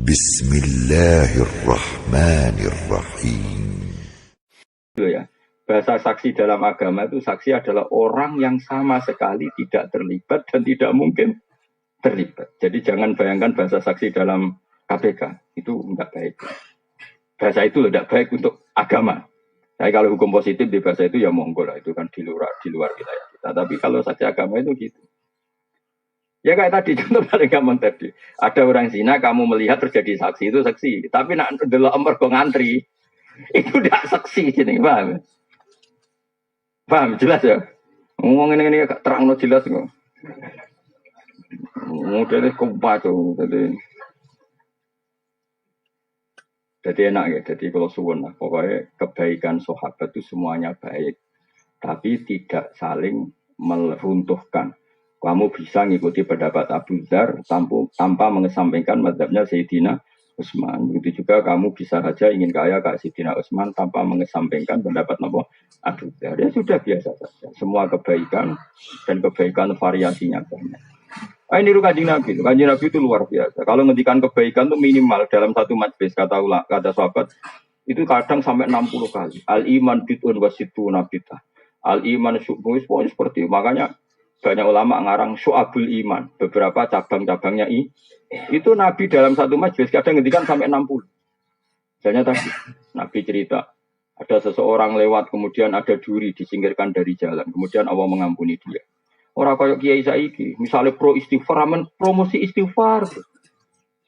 Bismillahirrahmanirrahim. Ya, bahasa saksi dalam agama itu saksi adalah orang yang sama sekali tidak terlibat dan tidak mungkin terlibat. Jadi jangan bayangkan bahasa saksi dalam KPK itu enggak baik. Bahasa itu tidak baik untuk agama. Nah, kalau hukum positif di bahasa itu ya monggo lah, itu kan di luar wilayah kita. Tapi kalau saksi agama itu gitu. Ya kayak tadi contoh paling gampang tadi. Ada orang zina kamu melihat terjadi saksi itu saksi. Tapi nak delok mergo ngantri itu tidak saksi sini, paham? Paham jelas ya? Ngomong ini agak terang jelas kok. Modelnya kumpaco jadi enak ya. Jadi kalau suwun lah, pokoknya kebaikan sahabat itu semuanya baik, tapi tidak saling meruntuhkan. Kamu bisa ngikuti pendapat Abu Dzar tanpa mengesampingkan mazhabnya Sayyidina Utsman. Begitu juga kamu bisa saja ingin kaya kayak Sayyidina Utsman tanpa mengesampingkan pendapat Abu Dzar. Ya sudah biasa saja. Semua kebaikan dan kebaikan variasinya banyak. Ini Kanjeng Nabi. Kanjeng Nabi itu luar biasa. Kalau ngendikan kebaikan itu minimal dalam satu majlis kata sahabat itu kadang sampai 60 kali. Al iman bid'un wasituna bid'ah. Al iman syu'bun seperti itu. Makanya banyak ulama ngarang syu'abul iman, beberapa cabang-cabangnya itu Nabi dalam satu majlis kadang ngendikan sampai 60. Misalnya tadi Nabi cerita ada seseorang lewat kemudian ada duri disingkirkan dari jalan, kemudian Allah mengampuni dia. Orang kayak kiai saiki, misalnya pro istighfar, promosi istighfar,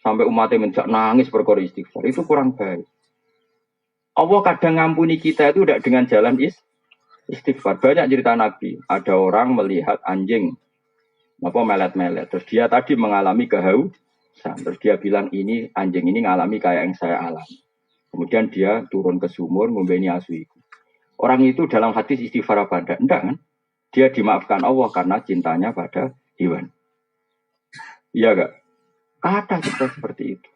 sampai umatnya menjak nangis perkara istighfar, itu kurang baik. Allah kadang ngampuni kita itu tidak dengan jalan istighfar. Banyak cerita Nabi, ada orang melihat anjing melet-melet, terus dia tadi mengalami kehausan, terus dia bilang ini anjing ini ngalami kayak yang saya alami. Kemudian dia turun ke sumur membeni asuiku. Orang itu dalam hadis istighfar apa enggak? Enggak kan? Dia dimaafkan Allah karena cintanya pada hewan. Iya enggak? Kata kita seperti itu.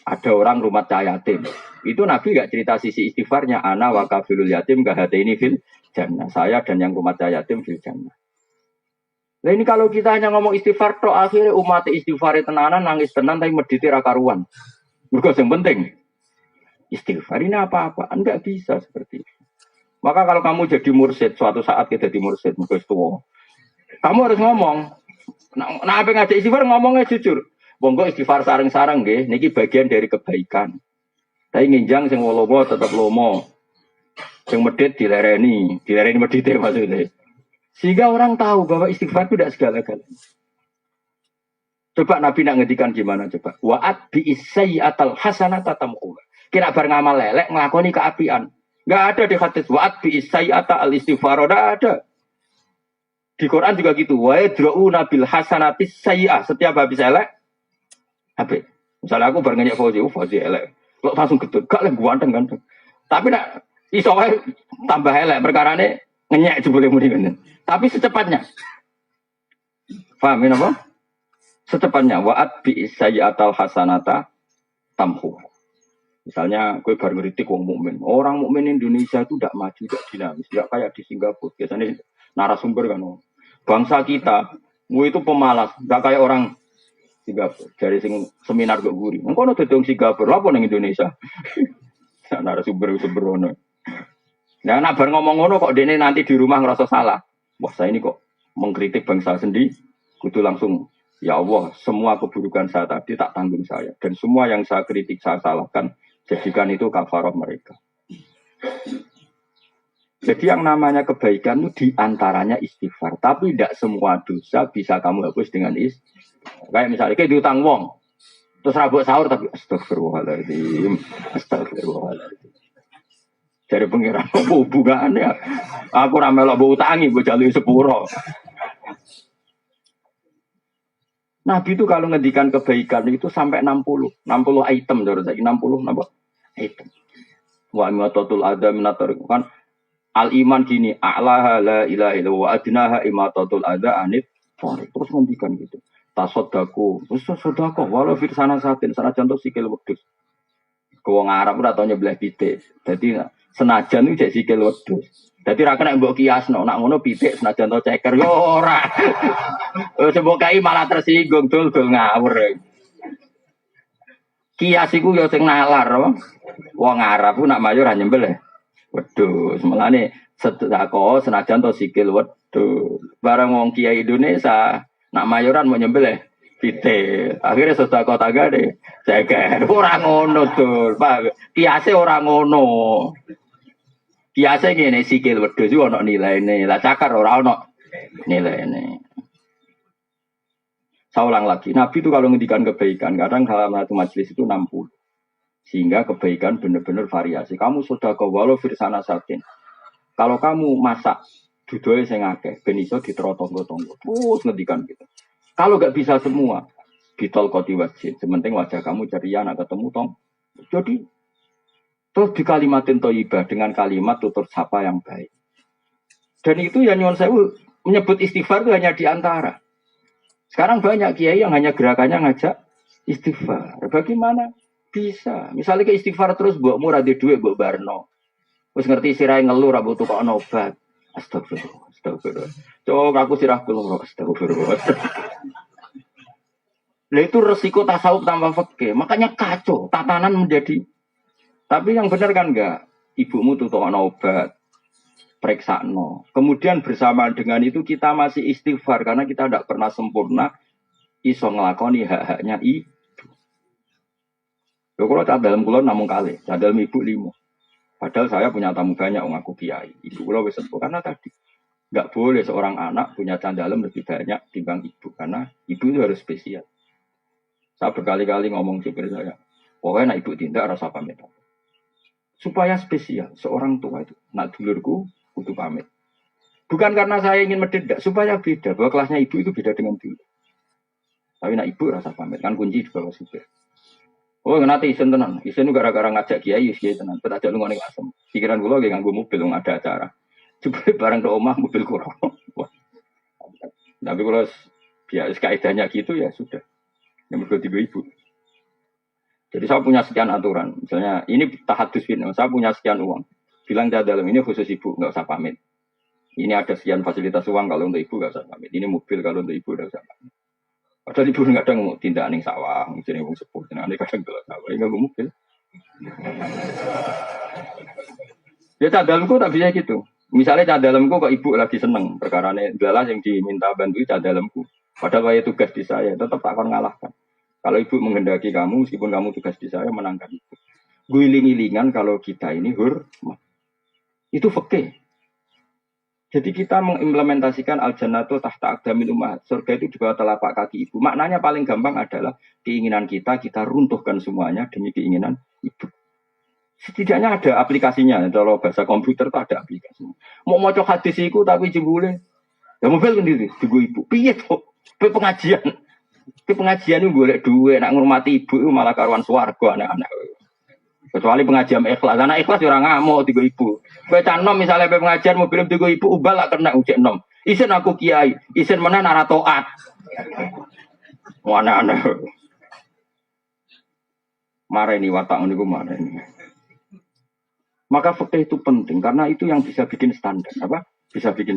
Ada orang rumah yatim. Itu Nabi enggak cerita sisi istighfarnya. Ana wa kafilul yatim gahatini fil jannah. Saya dan yang rumah yatim fil jannah. Nah ini kalau kita hanya ngomong istighfar, toh akhirnya umat istighfar tenanan nangis tenan tapi medite ra karuan. Mergo yang penting istighfar ini apa-apa. Enggak bisa seperti itu. Maka kalau kamu jadi mursyid, suatu saat kita jadi mursyid, kamu harus ngomong. Nah apa ngajak istighfar ngomongnya jujur. Monggo istighfar sareng-sareng nggih, niki bagian dari kebaikan. Tapi nginjang sing lomo tetap lomo. Sing medit dilereni medite maksudnya. Sehingga orang tahu bahwa istighfar itu tidak segala-galanya. Coba Nabi nak ngedikan gimana coba? Wa'at bi isayyatal hasanata tamquha. Kira bar ngamal lelek nglakoni keapian. Enggak ada di hadis wa'at bi isayyata al istighfar, enggak ada. Di Quran juga gitu. Wa yadra'una bil hasanati sayyi'ah. Setiap habis elek habis. Misalnya aku bar ngenyek Fauzi elek. Kok langsung getut, gak lek ganteng. Tapi nak iso wae tambah elek perkarane ngenyek jebule muni ngene. Tapi secepatnya. Paham apa? Secepatnya wa'at bi isayyatal hasanata tamhu. Misalnya, gue baru ngeritik wong mukmin. Orang mukmin Indonesia itu tidak maju, tidak dinamis, tidak kayak di Singapura. Biasanya narasumber kan, bangsa kita, gue itu pemalas, tidak kayak orang Singapura. Dari seminar gue gurih. Engkau nanti dong Singapura, apa nang Indonesia? Narasumber sembrono. Nah, nak bar ngomong ngono kok dene nanti di rumah ngerasa salah. Wah, saya ini kok mengkritik bangsa sendiri. Kudu langsung, ya Allah, semua keburukan saya tadi tak tanggung saya. Dan semua yang saya kritik, saya salahkan. Jadikan itu kafarah mereka. Jadi yang namanya kebaikan itu diantaranya istighfar. Tapi tidak semua dosa bisa kamu hapus dengan istighfar. Kayak misalnya, kayak diutang wong. Terus rabuk sahur tapi astagfirullahaladzim. Dari pengiran apa hubungannya? Aku ramelok mbok utangi, mbok jalui sepuro. Nabi itu kalau ngedikan kebaikan itu sampai 60 item, saudara. 60 napa? Item. Wa imatatul adza minator kan al iman gini, a'laha la ilaha illallah wa adnaha imatatul adza anit. Terus ngendikan gitu. Tasodaku, terus sedekah walau fir sana satin, sanajan to sikil wedhus. Wong Arab ora tau nyebelah pitik. Dadi senajan iki jek sikil wedhus. Dadi ra kena mbok kiasno, nak ngono pitik senajan to ceker yo ora. Sebab kai malah tersinggung dul ngawur. Kias iku ya sing nalar apa? Wong Arab ku nak mayor hanya nyembelih. Wedhus, melane sedekah senajan to sikil wedhus. Barang wong kiai Indonesia nak mayoran mau nyembelih pitik. Akhirnya sedekah tagade ceker. Ora ngono tuh, Pak. Kiase ora ngono. Kiase ngene sikil wedhus iku ana nilaine. Lah cakar ora ana nilaine. Saya ulang lagi, Nabi itu kalau ngendikan kebaikan, kadang dalam satu majelis itu 60. Sehingga kebaikan benar-benar variasi. Kamu sudah ke walau firsana satin. Kalau kamu masak, dudoe sing akeh, ben iso ditero-tonggo-tonggo. Terus ngendikan gitu. Kalau gak bisa semua, ditol koti wajib. Sementing wajah kamu ceria, nak ketemu tong. Jadi, terus di kalimatin toibah dengan kalimat tutur sapa yang baik. Dan itu ya nyuwun sewu menyebut istighfar itu hanya di antara. Sekarang banyak kiai yang hanya gerakannya ngajak istighfar. Bagaimana bisa? Misalnya ke istighfar terus mbokmu ra duwe mbok barno. Wis ngerti sirahe ngeluh ra butuh kok obat. Astagfirullah, astagfirullah. Cok aku sirah kula astagfirullah. Lah itu resiko tasawuf tanpa fikih. Makanya kacau, tatanan menjadi. Tapi yang benar kan enggak? Ibumu tuh obat. Periksano. Kemudian bersamaan dengan itu kita masih istighfar karena kita tidak pernah sempurna iso ngelakoni hak-haknya ibu. Kalau cat dalam kulon namun kali, cat dalam ibu 5. Padahal saya punya tamu banyak ngaku kiai. Ibu kulo wis sepuh karena tadi nggak boleh seorang anak punya candalem lebih banyak timbang ibu karena ibu itu harus spesial. Saya berkali-kali ngomong supir saya, pokoknya nak ibu tindak rasa pamit. Supaya spesial seorang tua itu, nak dulurku butuh pamit. Bukan karena saya ingin mendedak, supaya beda. Bahwa kelasnya ibu itu beda dengan dulu. Tapi nak ibu rasa pamit, kan kunci di bawah supir. Oh, nanti isen tenan. Isen itu gara-gara ngajak kiai, kiai tenan. Kita ajak lu ngomong asem. Pikiran gue lagi nganggo mobil, nggak ada acara. Coba barang ke omah, mobil kurang. Tapi kalau biasa kaidahnya gitu ya sudah. Yang berdua tiga ibu. Jadi saya punya sekian aturan. Misalnya ini tahadus film. Saya punya sekian uang. Bilang dalam ini khusus ibu, nggak usah pamit. Ini ada sekian fasilitas uang kalau untuk ibu nggak usah pamit. Ini mobil kalau untuk ibu nggak usah pamit. Padahal ibu nggak ada ngomong tindak ning sawah, jadi ngomong sepuh, jadi kadang gelap sawah, nggak mobil. Ya dalamku tak bisa gitu. Misalnya dalamku kok ibu lagi seneng perkara ini adalah yang diminta bantu dalamku. Padahal saya tugas di saya tetap tak akan ngalahkan. Kalau ibu menghendaki kamu, meskipun kamu tugas di saya menangkan ibu. Guling-gilingan kalau kita ini hormat. Itu fikih. Jadi kita mengimplementasikan al-jannatu tahta aqdamil ummahat. Surga itu di bawah telapak kaki ibu. Maknanya paling gampang adalah keinginan kita runtuhkan semuanya demi keinginan ibu. Setidaknya ada aplikasinya. Kalau bahasa komputer itu ada aplikasinya. Mau maca hadis iku tapi jebule. Ya mobil sendiri juga ibu. Piye to? Pengajian. Pengajian itu golek duit, nak ngurmati ibu itu malah karuan swarga anak-anak. Kecuali pengajian ikhlas, anak ikhlas orang ngamuk tiga ibu. Kowe canom misalnya pengajian mobil tiga ibu ubal lah kena ujek nom. Isen aku kiai, isen mana nara toat. Mana. Marah ini watak niku marah ini. Maka fikih itu penting karena itu yang bisa bikin standar apa? Bisa bikin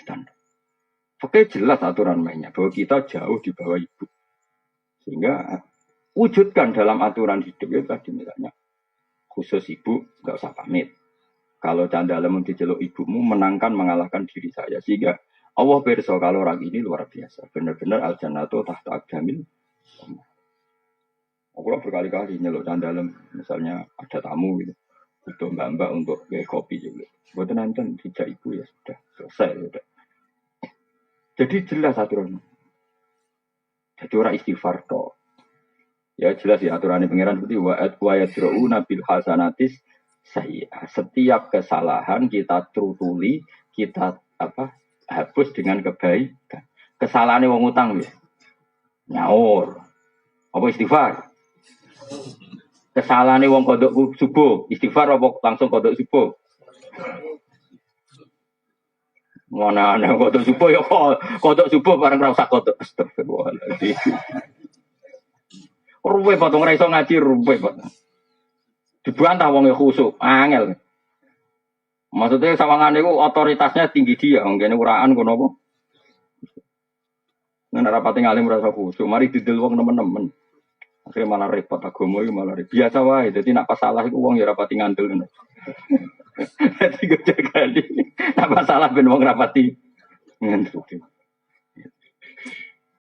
standar. Fikih jelas aturan mainnya bahwa kita jauh di bawah ibu. Sehingga wujudkan dalam aturan hidup itu tadi misalnya khusus ibu nggak usah pamit. Kalau candalem diceluk ibumu menangkan mengalahkan diri saya sehingga Allah berso kalau orang ini luar biasa benar-benar al-jannatu tahta aqdamil. Aku berkali-kali nyeluk candalem misalnya ada tamu gitu butuh mbak untuk kayak kopi juga. Buat nonton tidak ibu ya sudah selesai sudah. Jadi jelas aturan. Jadi orang istighfar toh. Ya jelas ya aturan pangeran seperti wa yadrauna bil hasanatis sayyi'ah. Setiap kesalahan kita tutuli, kita hapus dengan kebaikan. Kesalahan wong utang ya. Nyaur. Apa istighfar? Kesalahan wong kodok subuh, istighfar apa langsung kodok subuh? Mana ana kodok subuh ya kodok subuh bareng ra usah kodok. Astagfirullahaladzim. Ruwe potong ora iso ngaji ruwe potong. Dibantah wong khusuk, angel. Maksudnya sawangane iku otoritasnya tinggi dia, ngene uraan kono apa? Nek ora pati ngalim ora khusuk, mari didel wong nemen-nemen. Akhirnya malah repot agama itu malah repot. Biasa wae. Jadi nak pas salah itu wong ya rapati ngandel. Jadi gue jaga di. Nak pas salah ben wong rapati ngandel.